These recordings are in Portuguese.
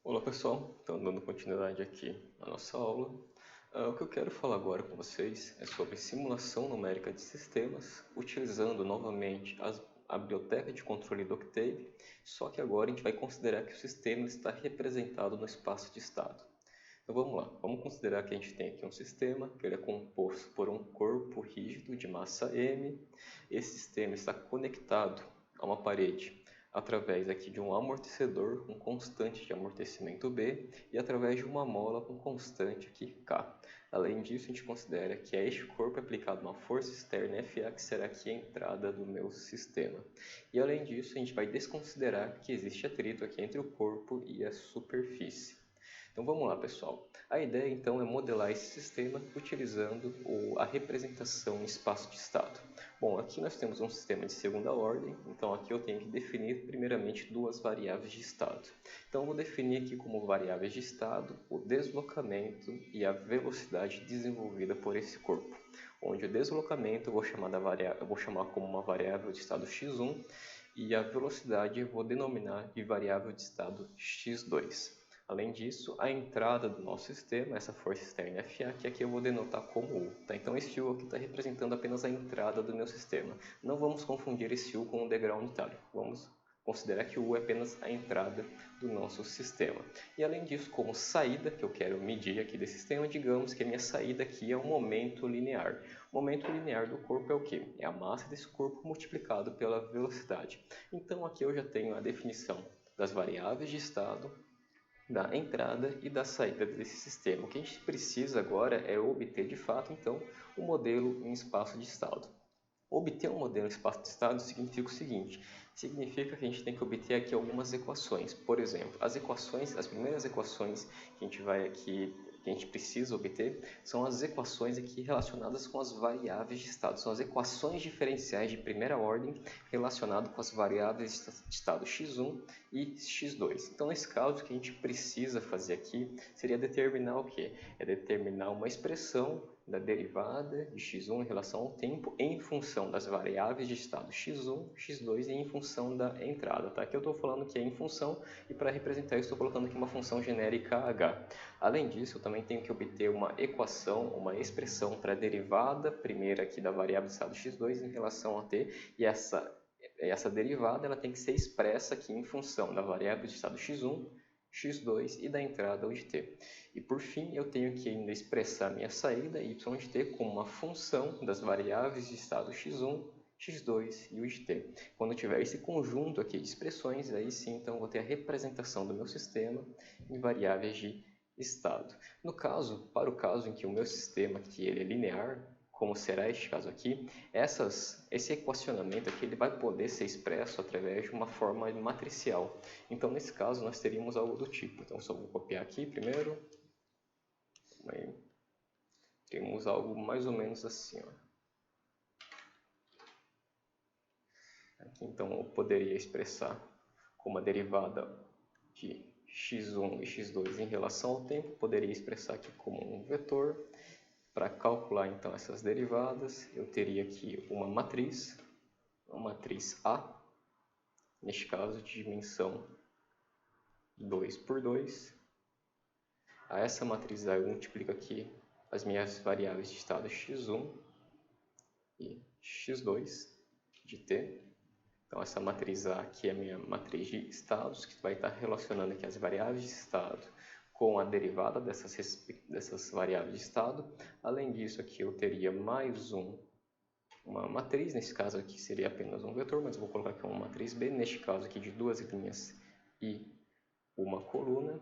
Olá pessoal, então dando continuidade aqui à nossa aula. O que eu quero falar agora com vocês é sobre simulação numérica de sistemas, utilizando novamente a biblioteca de controle do Octave, só que agora a gente vai considerar que o sistema está representado no espaço de estado. Então vamos lá, vamos considerar que a gente tem aqui um sistema, que ele é composto por um corpo rígido de massa m. Esse sistema está conectado a uma parede através aqui de um amortecedor com constante de amortecimento B e através de uma mola com constante aqui K. Além disso, a gente considera que a este corpo é aplicado uma força externa Fa, que será aqui a entrada do meu sistema. E além disso, a gente vai desconsiderar que existe atrito aqui entre o corpo e a superfície. Então vamos lá, pessoal. A ideia então é modelar esse sistema utilizando a representação em espaço de estado. Bom, aqui nós temos um sistema de segunda ordem, então aqui eu tenho que definir primeiramente duas variáveis de estado. Então eu vou definir aqui como variáveis de estado o deslocamento e a velocidade desenvolvida por esse corpo. Onde o deslocamento eu vou chamar como uma variável de estado x1 e a velocidade eu vou denominar de variável de estado x2. Além disso, a entrada do nosso sistema, essa força externa Fa, que aqui eu vou denotar como U. Tá? Então esse U aqui está representando apenas a entrada do meu sistema. Não vamos confundir esse U com o degrau unitário. Vamos considerar que o U é apenas a entrada do nosso sistema. E além disso, como saída, que eu quero medir aqui desse sistema, digamos que a minha saída aqui é o momento linear. O momento linear do corpo é o quê? É a massa desse corpo multiplicado pela velocidade. Então aqui eu já tenho a definição das variáveis de estado, da entrada e da saída desse sistema. O que a gente precisa agora é obter de fato então o modelo em espaço de estado. Obter um modelo em espaço de estado significa o seguinte: significa que a gente tem que obter aqui algumas equações. Por exemplo, as primeiras equações que a gente precisa obter são as equações aqui relacionadas com as variáveis de estado. São as equações diferenciais de primeira ordem relacionadas com as variáveis de estado x1 e x2. Então, nesse caso, o que a gente precisa fazer aqui seria determinar o quê? É determinar uma expressão da derivada de x1 em relação ao tempo em função das variáveis de estado x1, x2 e em função da entrada. Tá? Aqui eu estou falando que é em função e para representar isso estou colocando aqui uma função genérica h. Além disso, eu também tenho que obter uma equação, uma expressão para a derivada primeira aqui da variável de estado x2 em relação a t, e essa derivada ela tem que ser expressa aqui em função da variável de estado x1, x2 e da entrada u de t. E por fim, eu tenho que ainda expressar minha saída y de t como uma função das variáveis de estado x1, x2 e u de t. Quando eu tiver esse conjunto aqui de expressões, aí sim então eu vou ter a representação do meu sistema em variáveis de estado. No caso, para o caso em que o meu sistema aqui ele é linear, como será este caso aqui, esse equacionamento aqui ele vai poder ser expresso através de uma forma matricial. Então, nesse caso, nós teríamos algo do tipo. Então, só vou copiar aqui primeiro. Aí, temos algo mais ou menos assim. Ó. Aqui, então, eu poderia expressar como a derivada de x1 e x2 em relação ao tempo. Poderia expressar aqui como um vetor. Para calcular então essas derivadas, eu teria aqui uma matriz A, neste caso de dimensão 2 por 2. A essa matriz A eu multiplico aqui as minhas variáveis de estado x1 e x2 de t. Então essa matriz A aqui é a minha matriz de estados, que vai estar relacionando aqui as variáveis de estado com a derivada dessas variáveis de estado. Além disso, aqui eu teria mais uma matriz, nesse caso aqui seria apenas um vetor, mas eu vou colocar aqui uma matriz B, neste caso aqui de duas linhas e uma coluna.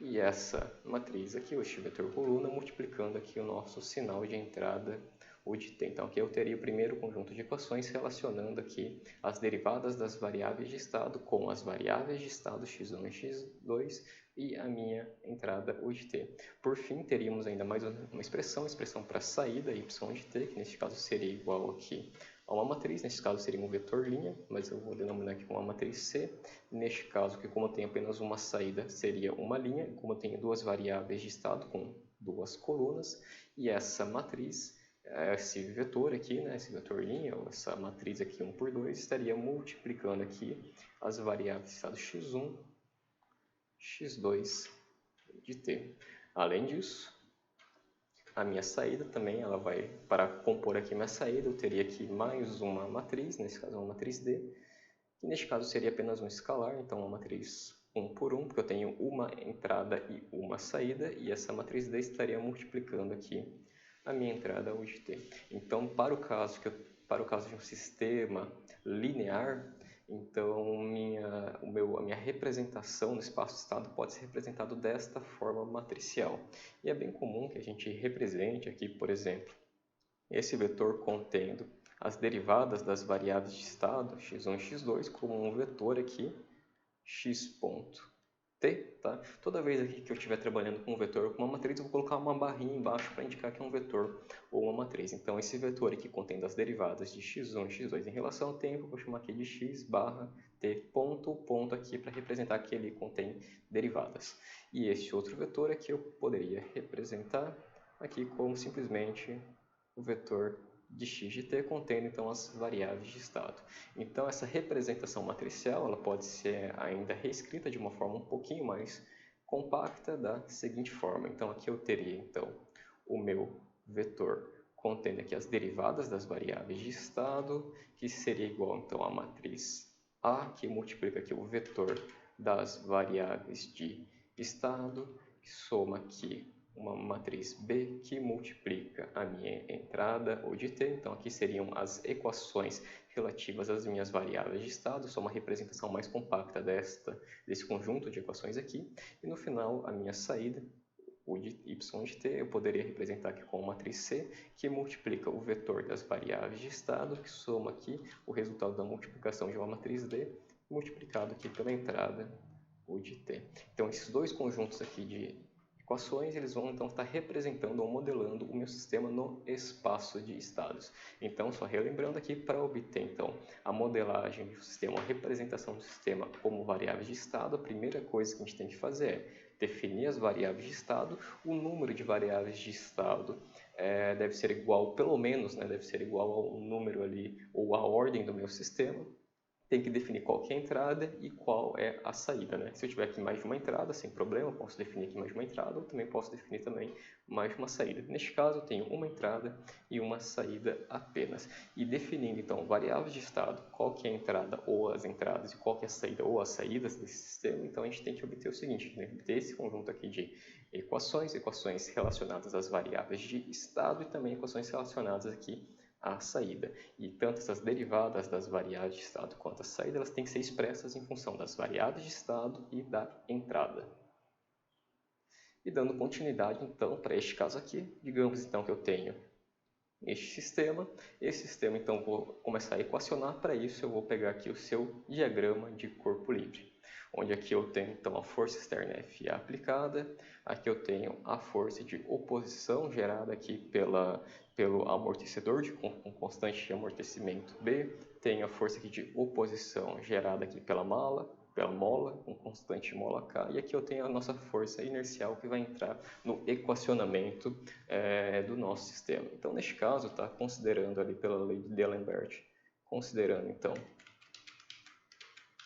E essa matriz aqui, este vetor coluna, multiplicando aqui o nosso sinal de entrada u de t. Então aqui eu teria o primeiro conjunto de equações relacionando aqui as derivadas das variáveis de estado com as variáveis de estado x1 e x2 e a minha entrada u de t. Por fim, teríamos ainda mais uma expressão para saída y de t, que neste caso seria igual aqui a uma matriz, neste caso seria um vetor linha, mas eu vou denominar aqui como uma matriz C. Neste caso, que como eu tenho apenas uma saída, seria uma linha, como eu tenho duas variáveis de estado com duas colunas, e essa matriz, esse vetor aqui, né, esse vetor linha, ou essa matriz aqui 1 por 2, estaria multiplicando aqui as variáveis de estado x1, x2 de t. Além disso, a minha saída também, ela vai, para compor aqui minha saída, eu teria aqui mais uma matriz, nesse caso uma matriz D, que neste caso seria apenas um escalar, então uma matriz 1 por 1, porque eu tenho uma entrada e uma saída, e essa matriz D estaria multiplicando aqui a minha entrada U de T. Então, para o caso de um sistema linear, então a minha representação no espaço-estado pode ser representado desta forma matricial. E é bem comum que a gente represente aqui, por exemplo, esse vetor contendo as derivadas das variáveis de estado, x1 e x2, como um vetor aqui, x ponto t, tá? Toda vez aqui que eu estiver trabalhando com um vetor com uma matriz, eu vou colocar uma barrinha embaixo para indicar que é um vetor ou uma matriz. Então, esse vetor aqui contendo as derivadas de x1 e x2 em relação ao tempo, eu vou chamar aqui de x barra t ponto, ponto aqui para representar que ele contém derivadas. E este outro vetor aqui eu poderia representar aqui como simplesmente o vetor de x de t contendo então as variáveis de estado. Então essa representação matricial ela pode ser ainda reescrita de uma forma um pouquinho mais compacta da seguinte forma. Então aqui eu teria então o meu vetor contendo aqui as derivadas das variáveis de estado, que seria igual então à matriz A, que multiplica aqui o vetor das variáveis de estado, que soma aqui uma matriz B que multiplica a minha entrada ou de t. Então aqui seriam as equações relativas às minhas variáveis de estado, só uma representação mais compacta desse conjunto de equações aqui. E no final a minha saída, o de y de t, eu poderia representar aqui com a matriz C, que multiplica o vetor das variáveis de estado, que soma aqui o resultado da multiplicação de uma matriz D, multiplicado aqui pela entrada, o de t. Então esses dois conjuntos aqui de equações, eles vão então estar representando ou modelando o meu sistema no espaço de estados. Então, só relembrando aqui, para obter então a modelagem do sistema, a representação do sistema como variáveis de estado, a primeira coisa que a gente tem que fazer é definir as variáveis de estado. O número de variáveis de estado deve ser igual, pelo menos, deve ser igual ao número ali, ou à ordem do meu sistema. Tem que definir qual que é a entrada e qual é a saída, né? Se eu tiver aqui mais de uma entrada, sem problema, eu posso definir aqui mais de uma entrada, ou também posso definir também mais de uma saída. Neste caso, eu tenho uma entrada e uma saída apenas. E definindo, então, variáveis de estado, qual que é a entrada ou as entradas, e qual que é a saída ou as saídas desse sistema, então a gente tem que obter o seguinte, né? Obter esse conjunto aqui de equações relacionadas às variáveis de estado e também equações relacionadas aqui a saída. E tanto essas derivadas das variáveis de estado quanto a saída, elas têm que ser expressas em função das variáveis de estado e da entrada. E dando continuidade, então, para este caso aqui, digamos então que eu tenho este sistema. Esse sistema, então, vou começar a equacionar. Para isso, eu vou pegar aqui o seu diagrama de corpo livre, onde aqui eu tenho, então, a força externa FA aplicada, aqui eu tenho a força de oposição gerada aqui pelo amortecedor com constante de amortecimento B, tenho a força aqui de oposição gerada aqui pela mola, com constante mola K, e aqui eu tenho a nossa força inercial que vai entrar no equacionamento do nosso sistema. Então, neste caso, tá, considerando ali pela lei de D'Alembert, considerando então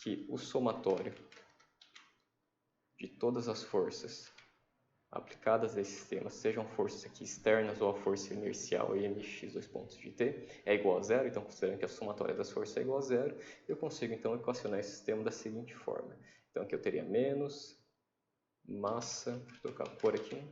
que o somatório de todas as forças aplicadas a esse sistema, sejam forças aqui externas ou a força inercial mx 2 pontos de t, é igual a zero. Então, considerando que a somatória das forças é igual a zero, eu consigo então equacionar esse sistema da seguinte forma. Então, aqui eu teria menos massa, vou trocar a cor aqui,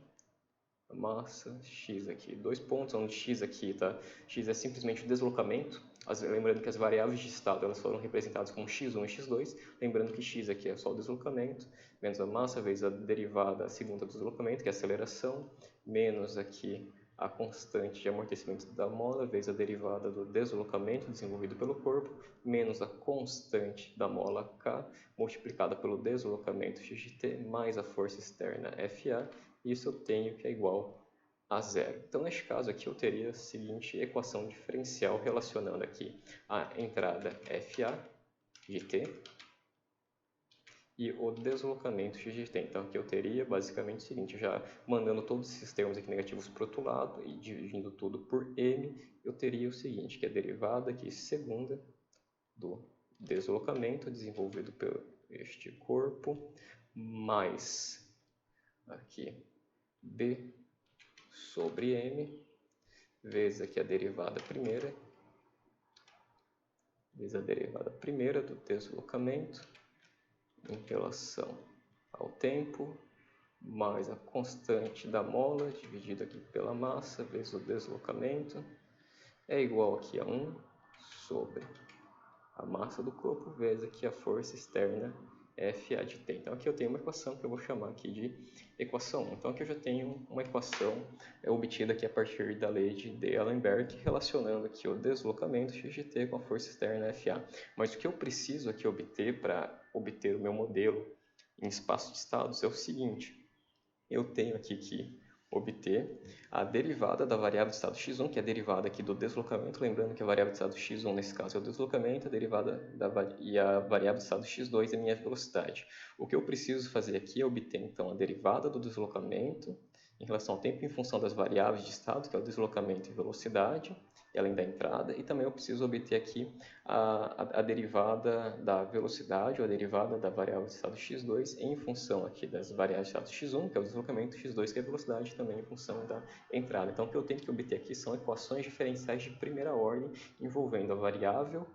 massa x aqui, 2 pontos, onde x aqui, tá? X é simplesmente o deslocamento. Lembrando que as variáveis de estado elas foram representadas como x1 e x2, lembrando que x aqui é só o deslocamento, menos a massa vezes a derivada a segunda do deslocamento, que é a aceleração, menos aqui a constante de amortecimento da mola vezes a derivada do deslocamento desenvolvido pelo corpo, menos a constante da mola K, multiplicada pelo deslocamento x de t, mais a força externa FA, isso eu tenho que é igual a zero. Então, neste caso aqui, eu teria a seguinte equação diferencial relacionando aqui a entrada FA de t e o deslocamento x de t. Então, aqui eu teria basicamente o seguinte, já mandando todos esses termos aqui negativos para o outro lado e dividindo tudo por m, eu teria o seguinte, que é a derivada aqui segunda do deslocamento desenvolvido por este corpo, mais aqui b sobre m, vezes aqui a derivada primeira, vezes a derivada primeira do deslocamento em relação ao tempo, mais a constante da mola, dividido aqui pela massa, vezes o deslocamento, é igual aqui a 1 sobre a massa do corpo, vezes aqui a força externa FA de T. Então aqui eu tenho uma equação que eu vou chamar aqui de equação 1. Então aqui eu já tenho uma equação obtida aqui a partir da lei de D'Alembert, relacionando aqui o deslocamento x de t com a força externa FA. Mas o que eu preciso aqui obter para obter o meu modelo em espaço de estados é o seguinte: eu tenho aqui que obter a derivada da variável de estado x1, que é a derivada aqui do deslocamento, lembrando que a variável de estado x1 nesse caso é o deslocamento, e a variável de estado x2 é a minha velocidade. O que eu preciso fazer aqui é obter então a derivada do deslocamento em relação ao tempo em função das variáveis de estado, que é o deslocamento e velocidade, além da entrada, e também eu preciso obter aqui a derivada da velocidade, ou a derivada da variável de estado x2 em função aqui das variáveis de estado x1, que é o deslocamento, x2, que é a velocidade, também em função da entrada. Então, o que eu tenho que obter aqui são equações diferenciais de primeira ordem, envolvendo a variável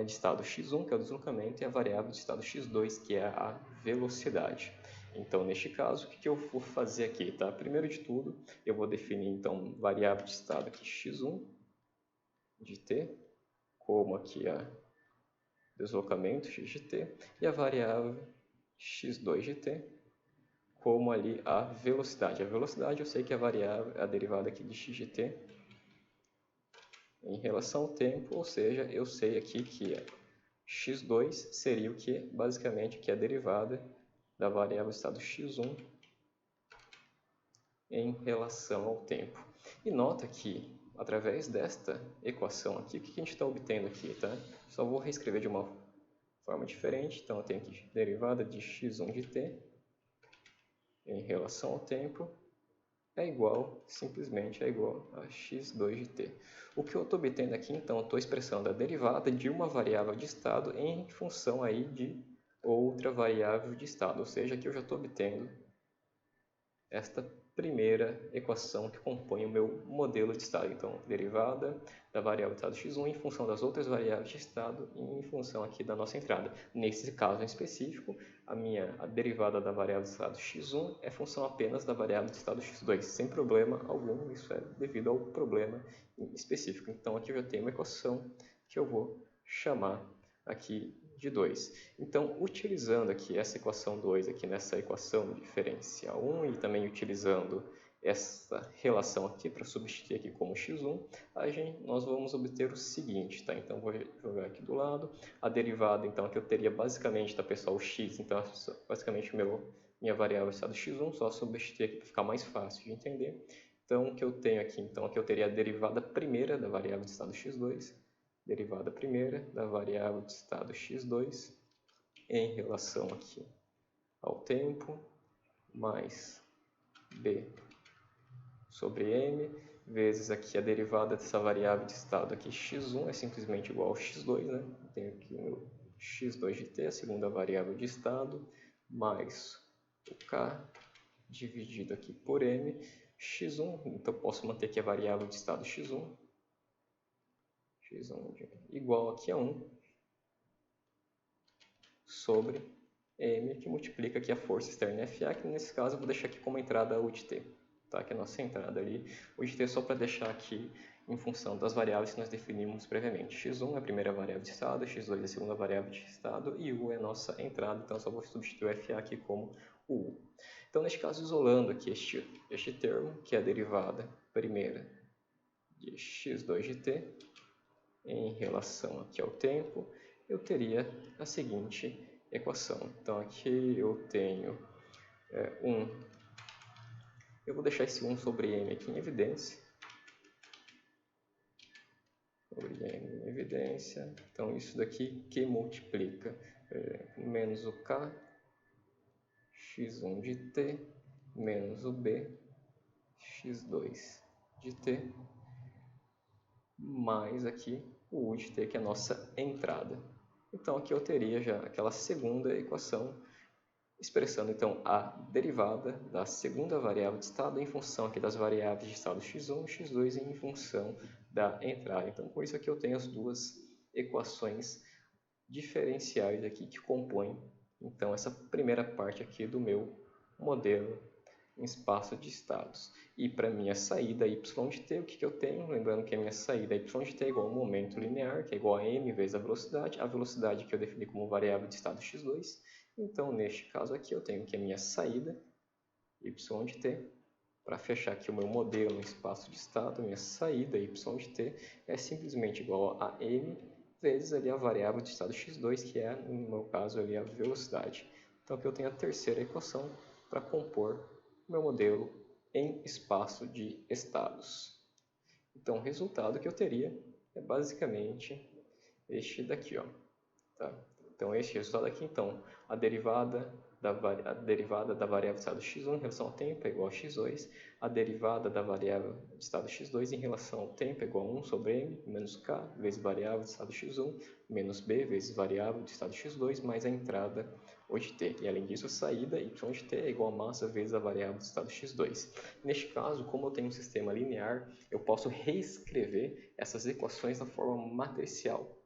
de estado x1, que é o deslocamento, e a variável de estado x2, que é a velocidade. Então, neste caso, o que eu vou fazer aqui? Tá? Primeiro de tudo, eu vou definir, então, variável de estado aqui x1 de t, como aqui a deslocamento x de t, e a variável x2 de t, como ali a velocidade. A velocidade eu sei que é a variável, a derivada aqui de x de t em relação ao tempo, ou seja, eu sei aqui que x2 seria o que? Basicamente que é a derivada da variável estado x1 em relação ao tempo. E nota que, através desta equação aqui, o que a gente está obtendo aqui, tá? Só vou reescrever de uma forma diferente. Então, eu tenho aqui derivada de x1 de t em relação ao tempo é igual, simplesmente é igual a x2 de t. O que eu estou obtendo aqui, então, eu estou expressando a derivada de uma variável de estado em função aí de outra variável de estado. Ou seja, aqui eu já estou obtendo esta primeira equação que compõe o meu modelo de estado. Então, derivada da variável de estado x1 em função das outras variáveis de estado e em função aqui da nossa entrada. Nesse caso em específico, a derivada da variável de estado x1 é função apenas da variável de estado x2, sem problema algum, isso é devido ao problema específico. Então, aqui eu já tenho uma equação que eu vou chamar aqui de 2. Então, utilizando aqui essa equação 2 aqui nessa equação diferencial 1 e também utilizando essa relação aqui para substituir aqui como x1, nós vamos obter o seguinte, tá? Então, vou jogar aqui do lado. A derivada, então, aqui eu teria basicamente, tá, pessoal, o x, então, basicamente minha variável estado x1, só substituir aqui para ficar mais fácil de entender. Então, o que eu tenho aqui? Então, aqui eu teria a derivada primeira da variável de estado x2, derivada primeira da variável de estado x2 em relação aqui ao tempo, mais b sobre m, vezes aqui a derivada dessa variável de estado aqui x1 é simplesmente igual ao x2, né? Tenho aqui o meu x2 de t, a segunda variável de estado, mais o k dividido aqui por m, x1, então posso manter aqui a variável de estado x1, igual aqui a 1 sobre m, que multiplica aqui a força externa FA, que nesse caso eu vou deixar aqui como entrada U de t, tá? Que é a nossa entrada ali. U de t só para deixar aqui em função das variáveis que nós definimos previamente. x1 é a primeira variável de estado, x2 é a segunda variável de estado e U é a nossa entrada, então eu só vou substituir o FA aqui como o U. Então, neste caso, isolando aqui este termo, que é a derivada primeira de x2 de t, em relação aqui ao tempo, eu teria a seguinte equação. Então, aqui eu tenho 1. Eu vou deixar esse 1 sobre m aqui em evidência. Sobre m em evidência. Então, isso daqui que multiplica menos o k, x1 de t, menos o b, x2 de t, mais aqui o U de t, que é a nossa entrada. Então, aqui eu teria já aquela segunda equação expressando então a derivada da segunda variável de estado em função aqui das variáveis de estado x1 e x2 em função da entrada. Então, com isso aqui eu tenho as duas equações diferenciais aqui que compõem então essa primeira parte aqui do meu modelo em espaço de estados. E para minha saída y de t, o que eu tenho? Lembrando que a minha saída y de t é igual ao momento linear, que é igual a m vezes a velocidade que eu defini como variável de estado x2. Então, neste caso aqui, eu tenho que a minha saída y de t, para fechar aqui o meu modelo no espaço de estado, minha saída y de t é simplesmente igual a m vezes ali a variável de estado x2, que é, no meu caso, ali a velocidade. Então, aqui eu tenho a terceira equação para compor o meu modelo em espaço de estados. Então, o resultado que eu teria é basicamente este daqui, ó, tá? Então, este resultado aqui, então, a derivada da variável de estado x1 em relação ao tempo é igual a x2, a derivada da variável de estado x2 em relação ao tempo é igual a 1 sobre m menos k vezes variável de estado x1 menos b vezes variável de estado x2 mais a entrada o de t. E além disso, a saída y de t é igual a massa vezes a variável de estado x2. Neste caso, como eu tenho um sistema linear, eu posso reescrever essas equações na forma matricial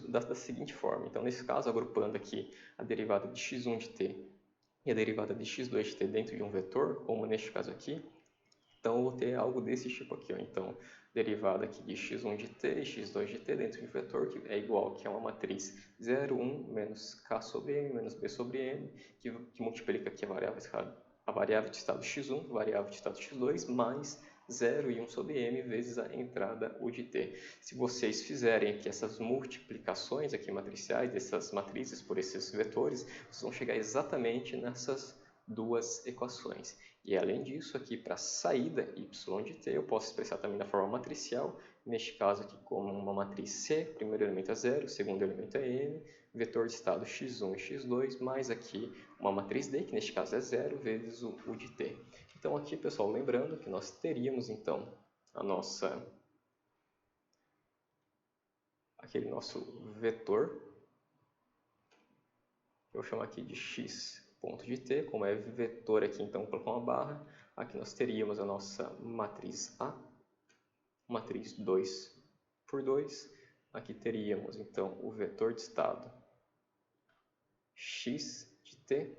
da seguinte forma. Então, nesse caso, agrupando aqui a derivada de x1 de t e a derivada de x2 de t dentro de um vetor, como neste caso aqui, então eu vou ter algo desse tipo aqui, ó. Então, derivada aqui de x1 de t e x2 de t dentro de um vetor que é igual, que é uma matriz 0, 1, menos k sobre m, menos b sobre m, que multiplica aqui a variável de estado x1, variável de estado x2, mais 0 e 1 sobre m vezes a entrada u de t. Se vocês fizerem aqui essas multiplicações aqui matriciais, dessas matrizes por esses vetores, vocês vão chegar exatamente nessas duas equações. E além disso, aqui para a saída y de t, eu posso expressar também da forma matricial, neste caso aqui como uma matriz C, primeiro elemento é 0, segundo elemento é m, vetor de estado x1 e x2, mais aqui uma matriz D, que neste caso é 0, vezes o u de t. Então aqui, pessoal, lembrando que nós teríamos então aquele nosso vetor, que eu chamo aqui de x ponto de t, como é vetor aqui, então vou colocar uma barra, aqui nós teríamos a nossa matriz A, matriz 2 por 2, aqui teríamos então o vetor de estado x de t,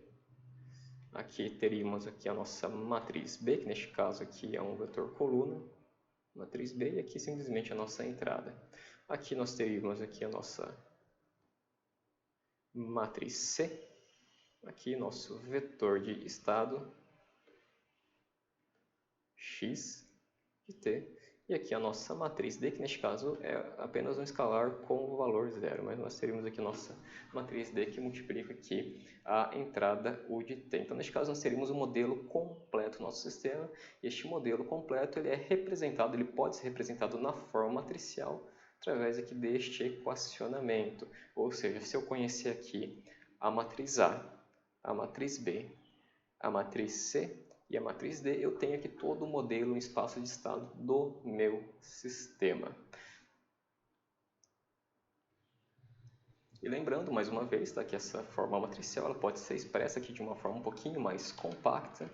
aqui teríamos aqui a nossa matriz B, que neste caso aqui é um vetor coluna, matriz B, e aqui simplesmente a nossa entrada. Aqui nós teríamos aqui a nossa matriz C, aqui nosso vetor de estado x de t, e aqui a nossa matriz D, que neste caso é apenas um escalar com o valor 0, mas nós teríamos aqui a nossa matriz D que multiplica aqui a entrada U de t. Então, neste caso, nós teríamos um modelo completo do nosso sistema, e este modelo completo ele é representado, ele pode ser representado na forma matricial através aqui deste equacionamento, ou seja, se eu conhecer aqui a matriz a matriz B, a matriz C e a matriz D, eu tenho aqui todo o modelo em espaço de estado do meu sistema. E lembrando, mais uma vez, tá, que essa forma matricial ela pode ser expressa aqui de uma forma um pouquinho mais compacta,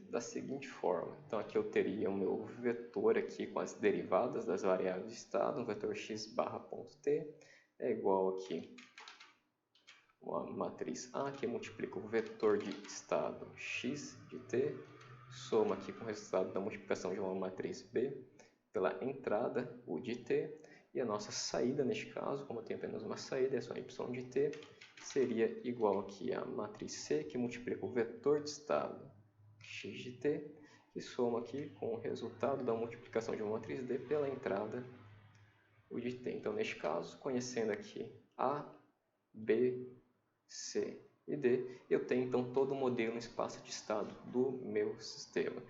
da seguinte forma. Então, aqui eu teria o meu vetor aqui com as derivadas das variáveis de estado, um vetor x barra ponto t, é igual aqui uma matriz A que multiplica o vetor de estado x de t, soma aqui com o resultado da multiplicação de uma matriz B pela entrada u de t, e a nossa saída neste caso, como eu tenho apenas uma saída, é só y de t, seria igual aqui a matriz C que multiplica o vetor de estado x de t, que soma aqui com o resultado da multiplicação de uma matriz D pela entrada u de t. Então, neste caso, conhecendo aqui A, B, C e D, eu tenho então todo o modelo em espaço de estado do meu sistema.